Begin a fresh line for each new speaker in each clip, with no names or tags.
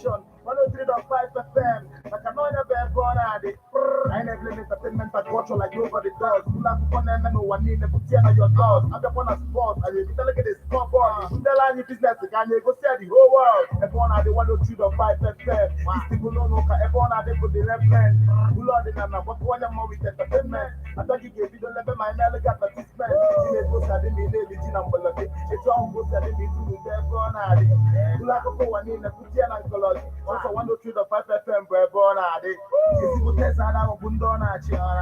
station, 103.5 FM. Makanoina Bebonade. I never entertainment and culture like nobody does. Kula Kupone Meno Wanine Putiana your doors. I'm upon a sport, and you can look at the scoreboard. Tell any business, can you go see the whole world? Everyone had the 103.5 FM. It's the Gulonoka, everyone had the reference. Bulodi Nana, what one more with entertainment. I thought you gave you the level my elegant participant. You may go to the meeting number. It's all good at the meeting with everyone. Kulako Wanine Putiana and Colors. Also 103.5 FM, Bebonade. It's Bundona,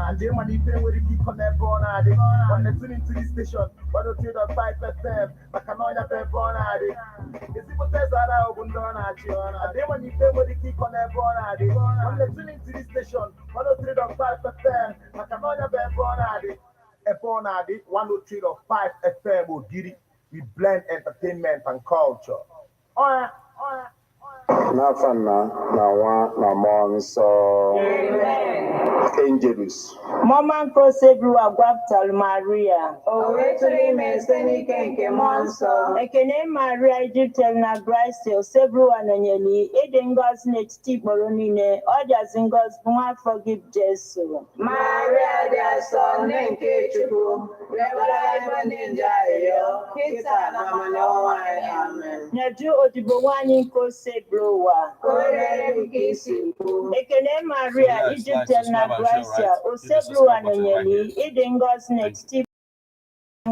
and they money pay with the key connect bonade. On the tuning to the station, 103.5 FM, Makanoina Bebonade. It's the Bundona, and they money pay with the key connect bonade. On the tuning to the station, 103.5 FM, Makanoina Bebonade. Ebonade, 103.5 FM, Ogiri. We blend entertainment and culture.
Nafana na morningstar. Angelus.
Mama Prosebru Agwaptal Maria.
Owetuli meseni kenke monso.
Ekene Maria Egyptel na Grace Osebru Anonyeli. Edengos netiti boronine. Ojazingos mwa forgive Jesu.
Maria dia son nenke chuku. Rebala ibaninja yo. Kita na manoa amen.
Nadu odibowani Kosebru wa.
Kore bukisi.
Ekene Maria Egyptel na Grace Osebru Anonyeli. Edengos netiti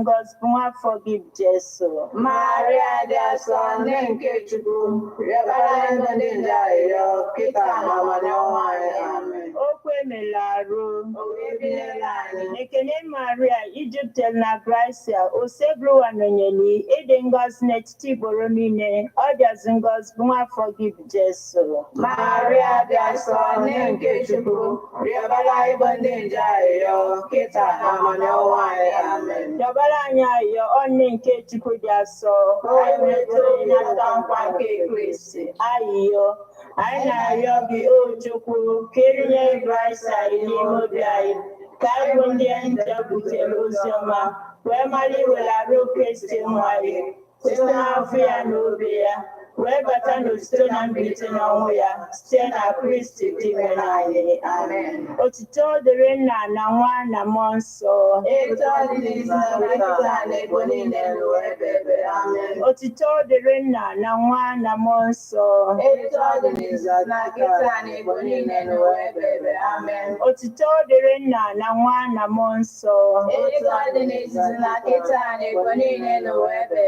God's more forgive Jesu.
Maria dia son nenke chuku. Rebala ibaninja yo. Kita na manoa amen.
Okwe melaru.
Owebilelani.
Ekene Maria Egyptel na Gracia Osebru Anonyeli Edengos netiti boronine Ojazingos more forgive Jesu.
Maria dia son nenke chuku. Rebala ibaninja yo. Kita na manoa amen.
Anya yo onne nke Chukwu dị asọ.
Owetuli na tankwa nke Kristi.
Ayiyo, anyị na-arịọ gị o Chukwu ka erinye Kraịst anyị n'ime obi anyị, ka anyị bụ ndị nje butere ozi ọma, wee mara iwelarụ Kristi nwa anyị, site n'afọ ya na obi ya, wee bata n'osite na mbilite n'ọnwụ ya, site na Kristi dị mere anyị.
Amen.
Otito dịrị Nna na Nwa na Mmụọ Nsọ.
Etu ọ dị n'izu na kịta na ebo niile n'ụwa ebe. Amen.
Otito dịrị Nna na Nwa na Mmụọ Nsọ.
Etu ọ dị n'izu na kịta na ebo niile n'ụwa ebe. Amen.
Otito dịrị Nna na Nwa na Mmụọ Nsọ.
Etu ọ dị n'izu na kịta na ebo niile n'ụwa ebe.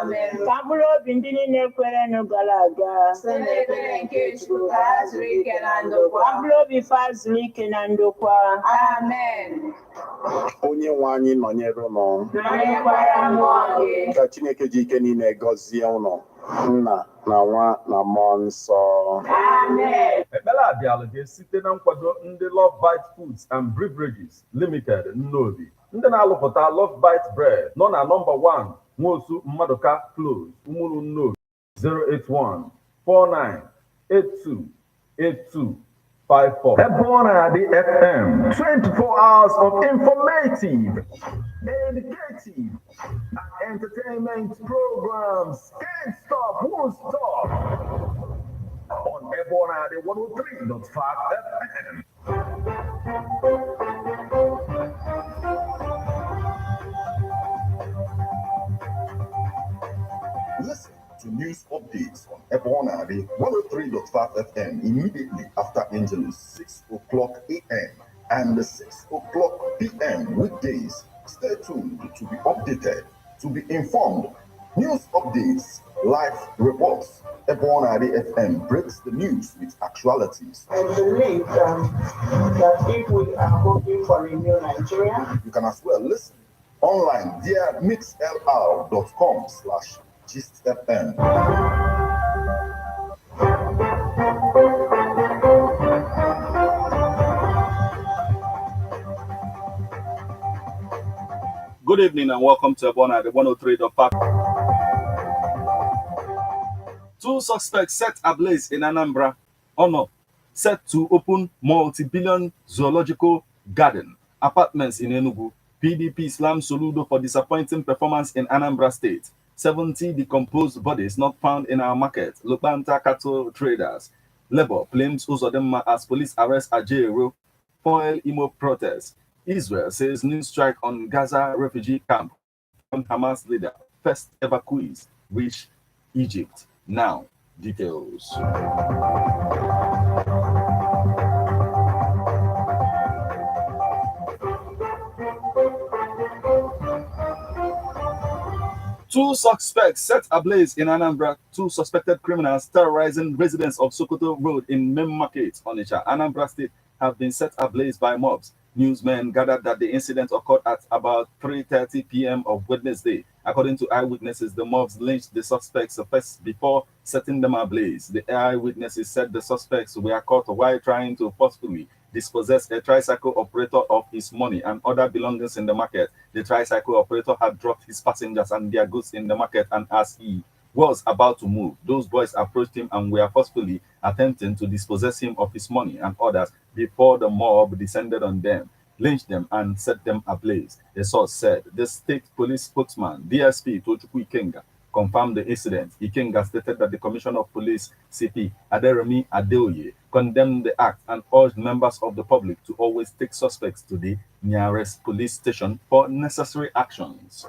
Amen.
Ka mkpụrụ obi ndị niile kwerenụ gara aga,
site n'ekpere nke Chukwu ka ha zuru ike na ndokwa.
ka mkpụrụ obi fa zuru ike na ndokwa.
Amen.
Onye nwe anyị nọnyere ụnụ.
Nọnyekwara mmụọ gị.
Ka Chineke ji ike niile gọzie ụnụ. Nna na Nwa na Mmụọ Nsọ.
Amen.
Ekpere a bịara gị site na nkwado ndị Love Bite Foods and Beverages Limited Nnobi. Ndị na-alụpụta Love Bite Bread nọ na nọmba 1 Nwosu Mmaduka Close, Umuru Nnobi, 081-4982-8254. Ebonadi FM, 24 hours of informative, educative, and entertainment programs. Can't stop, won't stop. On Ebonadi 103.5 FM.
Listen to news updates on Ebonadi 103.5 FM immediately after Angelus 6 o'clock a.m. and 6 o'clock p.m. weekdays. Stay tuned to be updated, to be informed. News updates, live reports. Ebonadi FM breaks the news with actualities.
I believe that if we are hoping for a new Nigeria,
You can as well listen online via mixlr.com/GistFM.
Good evening and welcome to Ebona, the 103.5. Two suspects set ablaze in Anambra. Honor set to open multi-billion zoological garden apartments in Enugu. PDP slams Soludo for disappointing performance in Anambra State. 70 decomposed bodies not found in our market. Lubanta cattle traders. Labour blames Uzodinma as police arrest Ajero. Foil Imo protest. Israel says new strike on Gaza refugee camp. Hamas leader. First evacuees reach Egypt. Now, details. Two suspects set ablaze in Anambra. Two suspected criminals terrorizing residents of Sokoto Road in Main Market, Onitsha, Anambra State, have been set ablaze by mobs. Newsmen gathered that the incident occurred at about 3:30 p.m. of Wednesday. According to eyewitnesses, the mobs lynched the suspects first before setting them ablaze. The eyewitnesses said the suspects were caught while trying to forcefully dispossess a tricycle operator of his money and other belongings in the market. The tricycle operator had dropped his passengers and their goods in the market, and as he was about to move, those boys approached him and were forcefully attempting to dispossess him of his money and others before the mob descended on them, lynched them, and set them ablaze. The source said the state police spokesman, DSP Tochukwu Ikenga, confirmed the incident. Ikenga stated that the Commissioner of Police, CP Aderemi Adeoye, condemned the act and urged members of the public to always take suspects to the nearest police station for necessary actions.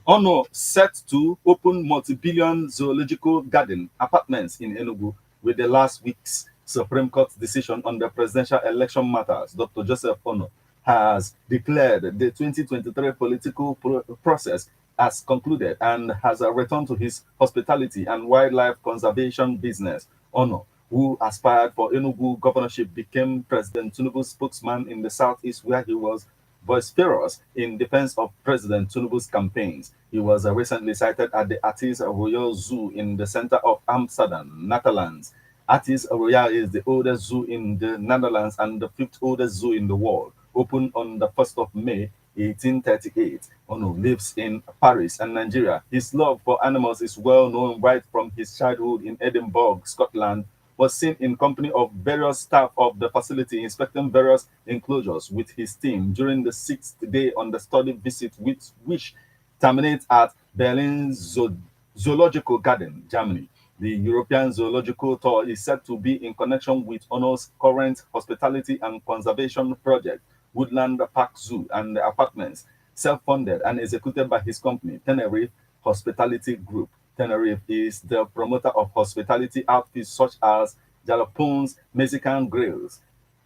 Ono set to open multi-billion zoological garden apartments in Enugu with the last week's Supreme Court decision on the presidential election matters. Dr. Joseph Ono has declared the 2023 political process has concluded and has returned to his hospitality and wildlife conservation business. Ono, who aspired for Enugu governorship, became President Tinubu's spokesman in the southeast, where he was vociferous in defense of President Tinubu's campaigns. He was recently sighted at the Artis Royal Zoo in the center of Amsterdam, Netherlands. Artis Royal is the oldest zoo in the Netherlands and the fifth oldest zoo in the world. Opened on the 1st of May 1838. Ono lives in Paris and Nigeria. His love for animals is well known right from his childhood in Edinburgh, Scotland. Was seen in company of various staff of the facility inspecting various enclosures with his team during the 6th day on the study visit, which terminates at Berlin Zoological Garden, Germany. The European Zoological Tour is said to be in connection with Ono's current hospitality and conservation project, Woodland Park Zoo, and the apartments, self-funded and executed by his company, Tenerife Hospitality Group. Tenerife is the promoter of hospitality outfits such as Jalapenos Mexican Grills,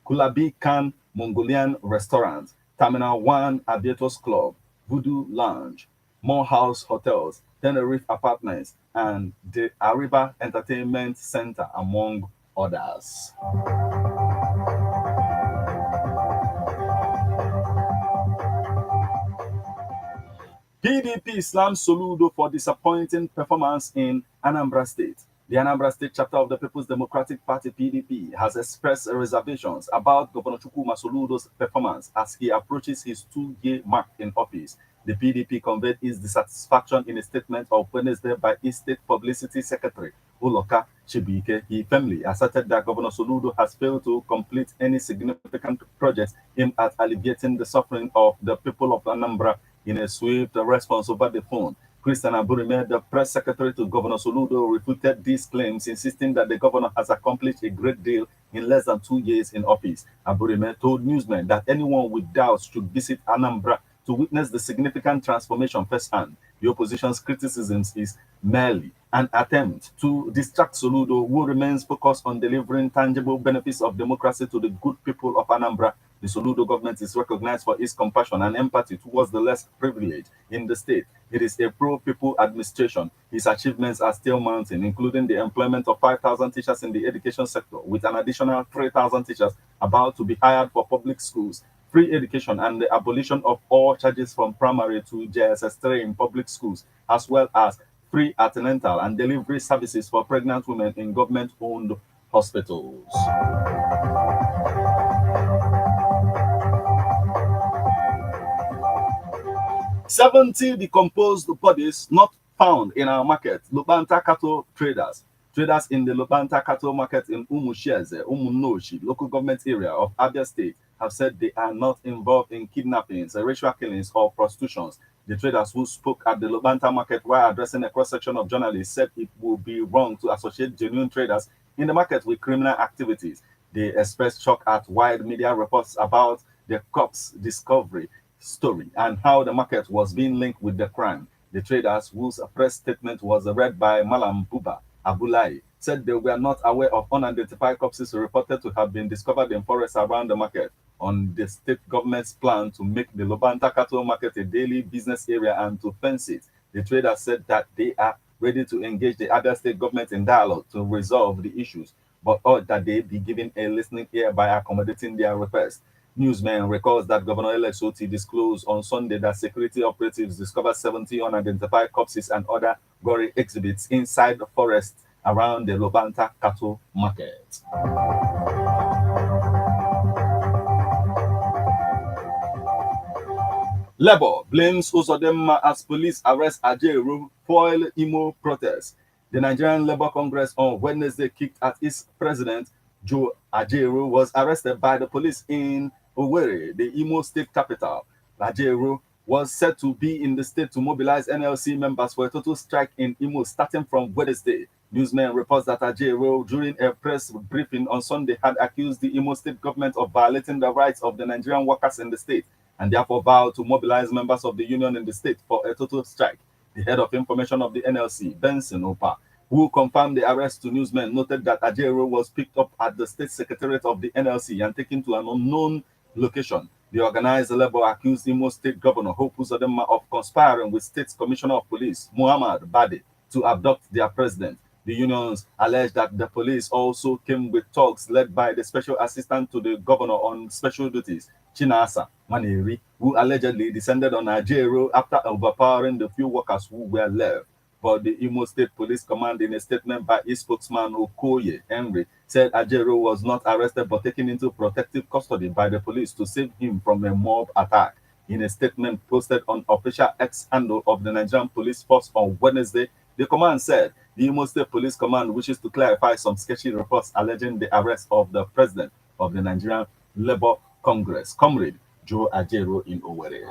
Kulabi Khan Mongolian Restaurant, Terminal 1 Aviators Club, Voodoo Lounge, Morehouse Hotels, Tenerife Apartments, and the Arriba Entertainment Center, among others. PDP slams Soludo for disappointing performance in Anambra State. The Anambra State chapter of the People's Democratic Party, PDP, has expressed reservations about Governor Chukwuma Soludo's performance as he approaches his 2-year mark in office. The PDP conveyed its dissatisfaction in a statement of Wednesday by its state publicity secretary, Uloka Chibike. He firmly asserted that Governor Soludo has failed to complete any significant projects aimed at alleviating the suffering of the people of Anambra. In a swift response over the phone, Christian Aburime, the press secretary to Governor Soludo, refuted these claims, insisting that the governor has accomplished a great deal in less than 2 years in office. Aburime told newsmen that anyone with doubts should visit Anambra to witness the significant transformation firsthand. The opposition's criticisms is merely an attempt to distract Soludo, who remains focused on delivering tangible benefits of democracy to the good people of Anambra. The Soludo government is recognized for its compassion and empathy towards the less privileged in the state. It is a pro-people administration. Its achievements are still mounting, including the employment of 5,000 teachers in the education sector, with an additional 3,000 teachers about to be hired for public schools, free education, and the abolition of all charges from primary to JSS3 in public schools, as well as free antenatal and delivery services for pregnant women in government-owned hospitals. "70 decomposed bodies not found in our market." Lubanta cattle traders. Traders in the Lubanta cattle market in Umusheze, Umunoshi, local government area of Abia State, have said they are not involved in kidnappings, ritual killings, or prostitutions. The traders who spoke at the Lubanta market while addressing a cross-section of journalists said it would be wrong to associate genuine traders in the market with criminal activities. They expressed shock at wide media reports about the cops' discovery story and how the market was being linked with the crime. The traders, whose press statement was read by Malam Buba Abulai, said they were not aware of unidentified corpses reported to have been discovered in forests around the market on the state government's plan to make the Lubanta cattle market a daily business area and to fence it. The traders said that they are ready to engage the other state government in dialogue to resolve the issues, but urged that they be given a listening ear by accommodating their request. Newsman records that Governor LXOT disclosed on Sunday that security operatives discovered 70 unidentified corpses and other gory exhibits inside the forest around the Lubanta cattle market. Labour blames Uzodinma as police arrest Ajeru foil Imo protest. The Nigerian Labour Congress on Wednesday kicked at its president, Joe Ajeru, was arrested by the police in Owerri, the Imo state capital. Ajeru was said to be in the state to mobilize NLC members for a total strike in Imo starting from Wednesday. Newsman reports that Ajeru, during a press briefing on Sunday, had accused the Imo state government of violating the rights of the Nigerian workers in the state and therefore vowed to mobilize members of the union in the state for a total strike. The head of information of the NLC, Benson Opa, who confirmed the arrest to newsmen, noted that Ajeru was picked up at the state secretariat of the NLC and taken to an unknown location. The organized labor accused Imo State Governor Hope Uzodinma of conspiring with State Commissioner of Police Muhammad Bade to abduct their president. The unions alleged that the police also came with talks led by the special assistant to the governor on special duties, Chinasa Maneri, who allegedly descended on Ajeru after overpowering the few workers who were left. But the Imo State Police Command, in a statement by its spokesman Okoye Henry, said Ajeru was not arrested but taken into protective custody by the police to save him from a mob attack. In a statement posted on official X handle of the Nigerian Police Force on Wednesday, the command said the Imo State Police Command wishes to clarify some sketchy reports alleging the arrest of the president of the Nigerian Labour Congress, Comrade Joe Ajeru, in Owerri.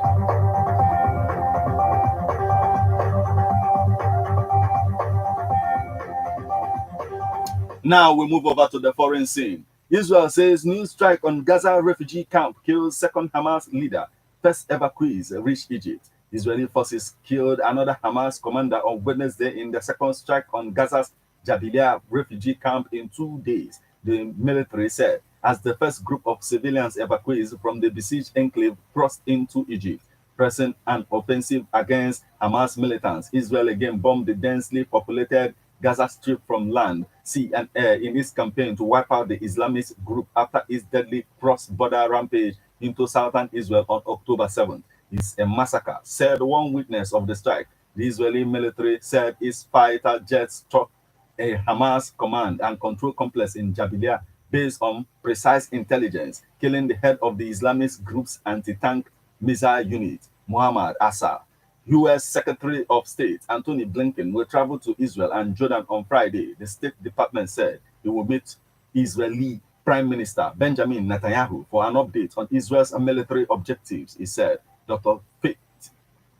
Now we move over to the foreign scene. Israel says new strike on Gaza refugee camp kills second Hamas leader. First evacuees reach Egypt. Israeli forces killed another Hamas commander on Wednesday in the second strike on Gaza's Jabalia refugee camp in 2 days, the military said, as the first group of civilians evacuees from the besieged enclave crossed into Egypt. Pressing an offensive against Hamas militants, Israel again bombed the densely populated Gaza Strip from land, sea, and air in its campaign to wipe out the Islamist group after its deadly cross-border rampage into southern Israel on October 7th. It's a massacre, said one witness of the strike. The Israeli military said its fighter jets struck a Hamas command and control complex in Jabalia based on precise intelligence, killing the head of the Islamist group's anti-tank missile unit, Muhammad Assar. U.S. Secretary of State Antony Blinken will travel to Israel and Jordan on Friday. The State Department said he will meet Israeli Prime Minister Benjamin Netanyahu for an update on Israel's military objectives, he said. Dr.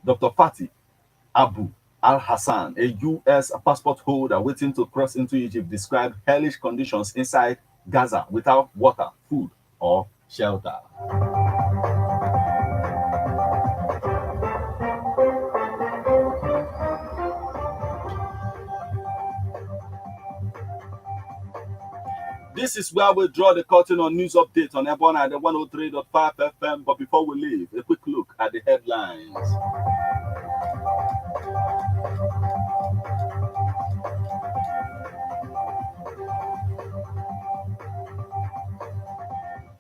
Fatih Abu Al-Hassan, a U.S. passport holder waiting to cross into Egypt, described hellish conditions inside Gaza without water, food, or shelter. This is where we draw the curtain on news updates on Ebona at the 103.5 FM. But before we leave, a quick look at the headlines.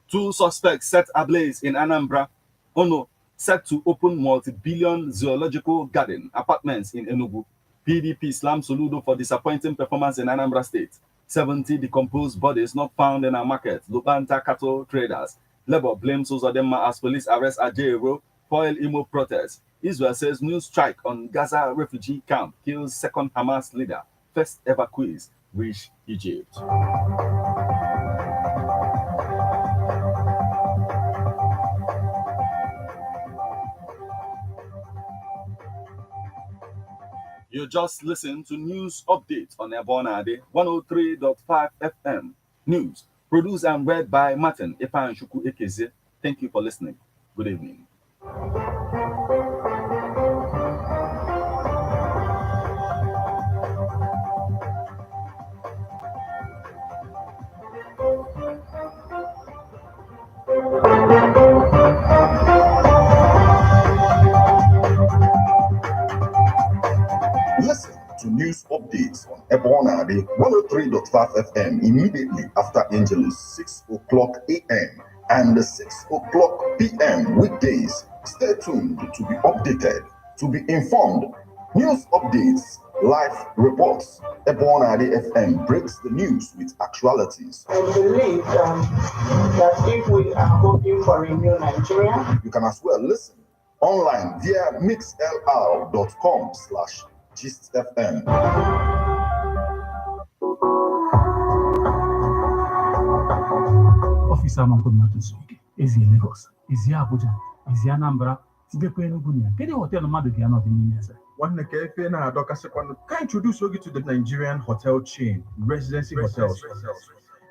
Two suspects set ablaze in Anambra. Ono set to open multi-billion zoological garden apartments in Enugu. PDP slams Soludo for disappointing performance in Anambra State. 70 decomposed bodies not found in our market. Lubanta cattle traders. Labour blames Uzodinma as police arrest Ajeru. Foil Imo protest. Israel says new strike on Gaza refugee camp kills second Hamas leader. First evacuees reach Egypt. You just listen to news updates on Ebonade 103.5 FM. News produced and read by Martin Epanshuku Ekeze. Thank you for listening. Good evening.
Listen to news updates on Ebonade 103.5 FM immediately after Angelus 6 o'clock a.m. and 6 o'clock p.m. weekdays. Stay tuned to be updated, to be informed. News updates, live reports. Ebonade FM breaks the news with actualities.
I believe that if we are hoping for a new Nigeria,
you can as well listen online via mixlr.com/GistFM.
Officer Makomatus, is he Lagos? Is he Abuja? Is he Anambra? Is he Penugunia? Can you hotel Madu Giano in
One cafe na Doka Second can introduce you to the Nigerian hotel chain, Residency Hotels.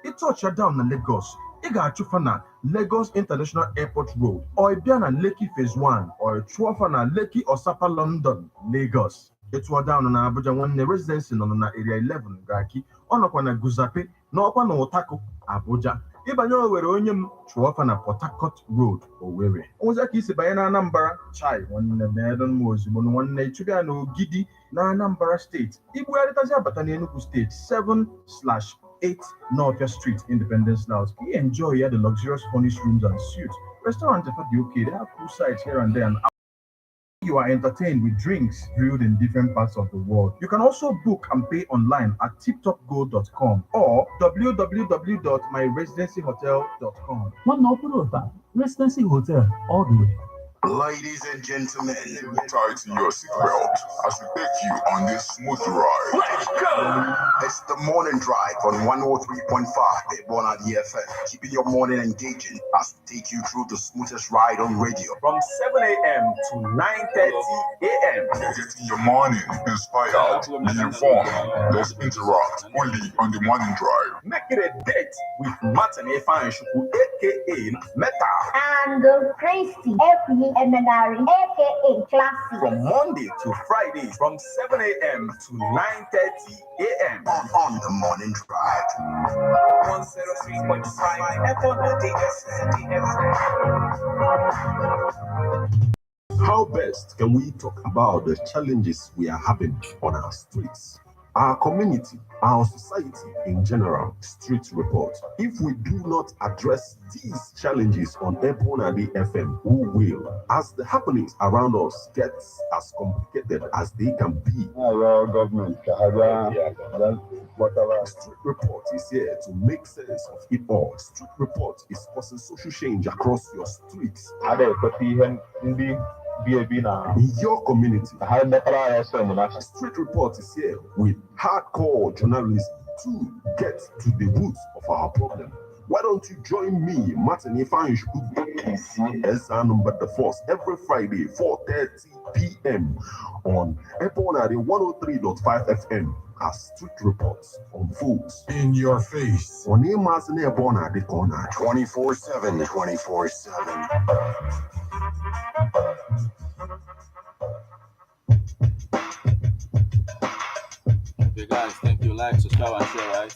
It's all shut down in Lagos. You got Chufana, Lagos International Airport Road, or Ibiana Lekki Phase 1, or Chuafana Lekki Osapa London, Lagos. It's all down on Abuja one residency on area 11, Gaki, on a Guzape, no upon Otako, Abuja. Ibanyo were onyem Chuafana Port Harcourt Road, or Were. Ozaki Sibayana Nambara, Chai, one Medon Mosibon, one Nachubiano Gidi, na Nambara State. Ibuaritaja Batanianuku State, 7/8 North Street, Independence Laos. We enjoy here the luxurious furnished rooms and suites. Restaurants are okay. They have pool sites here and there. And you are entertained with drinks brewed in different parts of the world. You can also book and pay online at tiptopgo.com or www.myresidencyhotel.com.
One open Residency Hotel, all the way.
Ladies and gentlemen, tighten your seatbelt as we take you on this smooth ride. Let's go! It's the morning drive on 103.5 Ebonade FM, keeping your morning engaging as we take you through the smoothest ride on radio.
From 7 a.m. to 9:30 a.m.
Getting your morning inspired, be informed. Let's interact only on the morning drive.
Make it a date with Martin Epanshuku, aka Meta.
And Christy, aka Emenari, aka Classy.
From Monday to Friday, from 7 a.m. to 9:30 a.m.
on the morning drive.
103.5 Ebonade FM.
How best can we talk about the challenges we are having on our streets, our community, our society in general? Street report. If we do not address these challenges on Ebonade FM, who will? As the happenings around us get as complicated as they can be,
Government.
Street report is here to make sense of it all. Street report is causing social change across your streets. In your community, Street report is here with hardcore journalism to get to the roots of our problem. Why don't you join me, Martin Epanshuku, number the force, every Friday, 4:30 p.m. on Ebonade 103.5 FM as Street Reports unfolds
In your face.
on Emazine Ebonade corner
24/7. 24/7.
Okay, guys, thank you. Like, subscribe, and share, right?